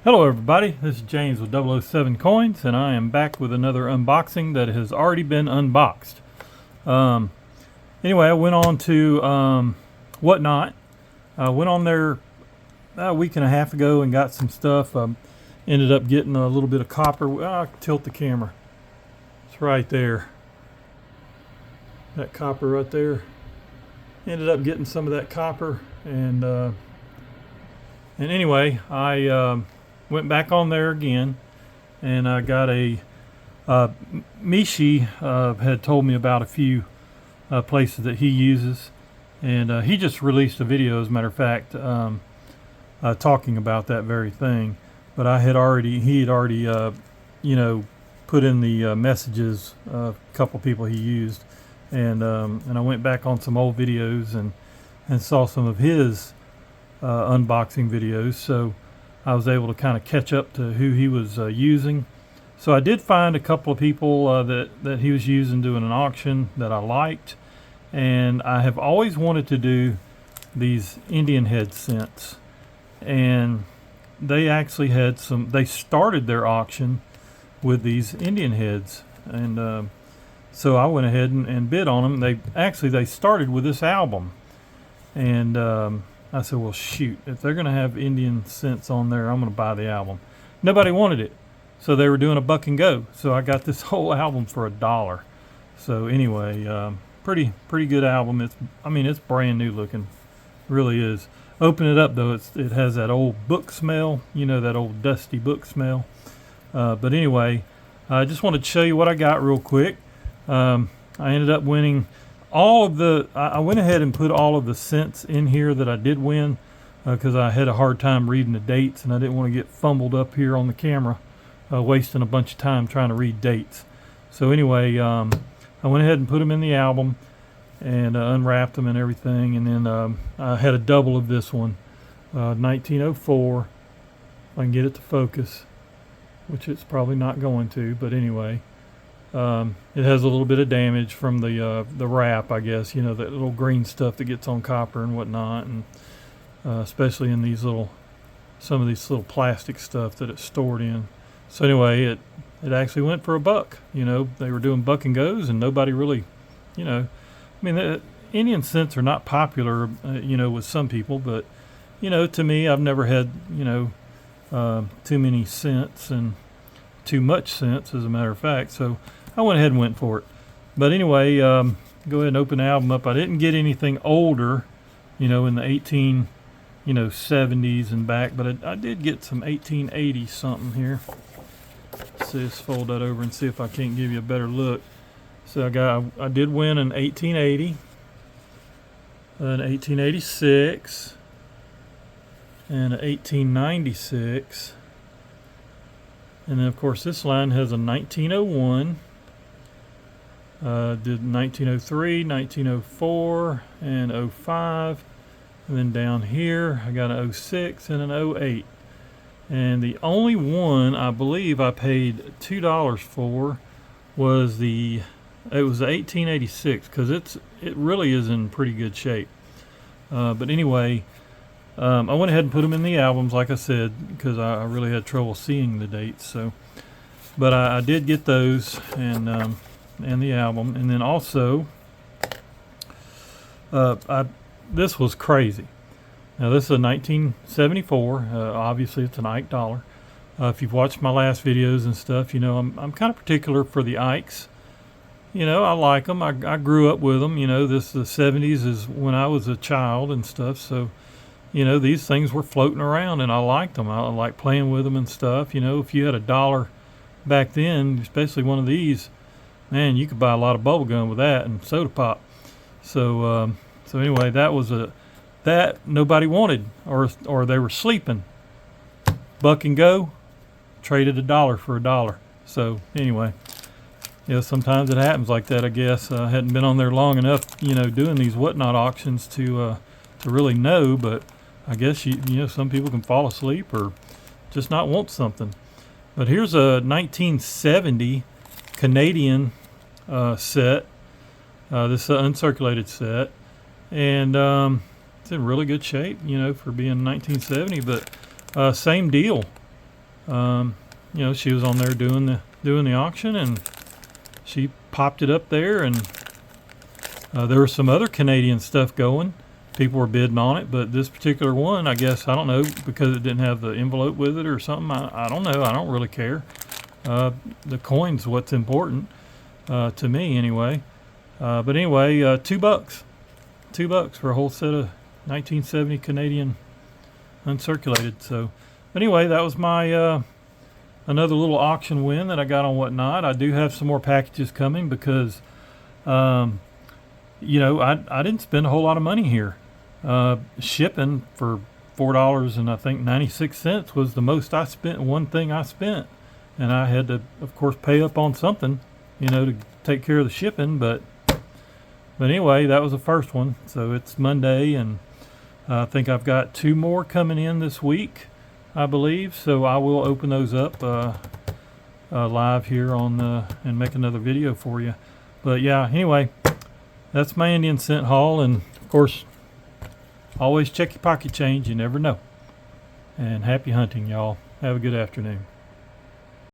Hello everybody, this is James with 007 Coins, and I am back with another unboxing that has already been unboxed. Anyway, I went on to Whatnot. I went on there a week and a half ago and got some stuff. Ended up getting a little bit of copper. I'll tilt the camera. It's right there. That copper right there. Ended up getting some of that copper, and anyway, I went back on there again, and I got a Mishi had told me about a few places that he uses, and he just released a video, as a matter of fact, talking about that very thing. But he had already put in the messages a couple people he used, and I went back on some old videos and saw some of his unboxing videos. So I was able to kind of catch up to who he was using. So I did find a couple of people that he was using doing an auction that I liked. And I have always wanted to do these Indian head scents. And they actually had they started their auction with these Indian heads. And so I went ahead and bid on them. They started with this album. And I said, well, shoot, if they're going to have Indian scents on there, I'm going to buy the album. Nobody wanted it, so they were doing a buck and go. So I got this whole album for $1. So anyway, pretty good album. It's brand new looking, really is. Open it up though, it has that old book smell, that old dusty book smell. But anyway, I just wanted to show you what I got real quick. I ended up winning I went ahead and put all of the scents in here that I did win, because I had a hard time reading the dates, and I didn't want to get fumbled up here on the camera, wasting a bunch of time trying to read dates. So anyway, I went ahead and put them in the album and unwrapped them and everything, and then I had a double of this one, 1904. If I can get it to focus, which it's probably not going to, but anyway. It has a little bit of damage from the wrap, I guess, that little green stuff that gets on copper and whatnot, and especially in some of these little plastic stuff that it's stored in. So anyway, it actually went for $1. They were doing buck and goes, and nobody really, the Indian scents are not popular, with some people, but to me, I've never had too many scents and too much scents, as a matter of fact. So I went ahead and went for it. But anyway, go ahead and open the album up. I didn't get anything older, in the 70s and back, but I did get some 1880 something here. So let's fold that over and see if I can't give you a better look. So I did win an 1880, an 1886, and an 1896. And then, of course, this line has a 1901, did 1903, 1904, and 05. And then down here, I got an 06 and an 08. And the only one I believe I paid $2 for was it was the 1886, because it really is in pretty good shape. But anyway, I went ahead and put them in the albums, like I said, because I really had trouble seeing the dates. So, but I did get those and the album, and then also, this was crazy. Now this is a 1974. Obviously, it's an Ike dollar. If you've watched my last videos and stuff, I'm kind of particular for the Ikes. I like them. I grew up with them. The 70s is when I was a child and stuff. So. These things were floating around, and I liked them. I liked playing with them and stuff. If you had $1 back then, especially one of these, man, you could buy a lot of bubble gum with that and soda pop. So anyway, that nobody wanted, or they were sleeping. Buck and go, traded $1 for $1. So anyway, sometimes it happens like that. I guess I hadn't been on there long enough, doing these Whatnot auctions to really know, but I guess some people can fall asleep or just not want something. But here's a 1970 Canadian set. This is an uncirculated set, and it's in really good shape, for being 1970. But same deal. You know, she was on there doing the auction, and she popped it up there, and there was some other Canadian stuff going. People were bidding on it, but this particular one, I guess, I don't know, because it didn't have the envelope with it or something. I don't know. I don't really care. The coin's what's important to me, anyway. But anyway, $2. $2 for a whole set of 1970 Canadian uncirculated. So, anyway, that was my another little auction win that I got on Whatnot. I do have some more packages coming because, you know, I didn't spend a whole lot of money here. Shipping for $4 and I think 96 cents was the most I spent. One thing I spent, and I had to, of course, pay up on something, you know, to take care of the shipping. But anyway, that was the first one. So it's Monday, and I think I've got 2 more coming in this week, I believe. So I will open those up live here on and make another video for you. But yeah, anyway, that's my Indian cent haul, and of course, always check your pocket change. You never know. And happy hunting, y'all. Have a good afternoon.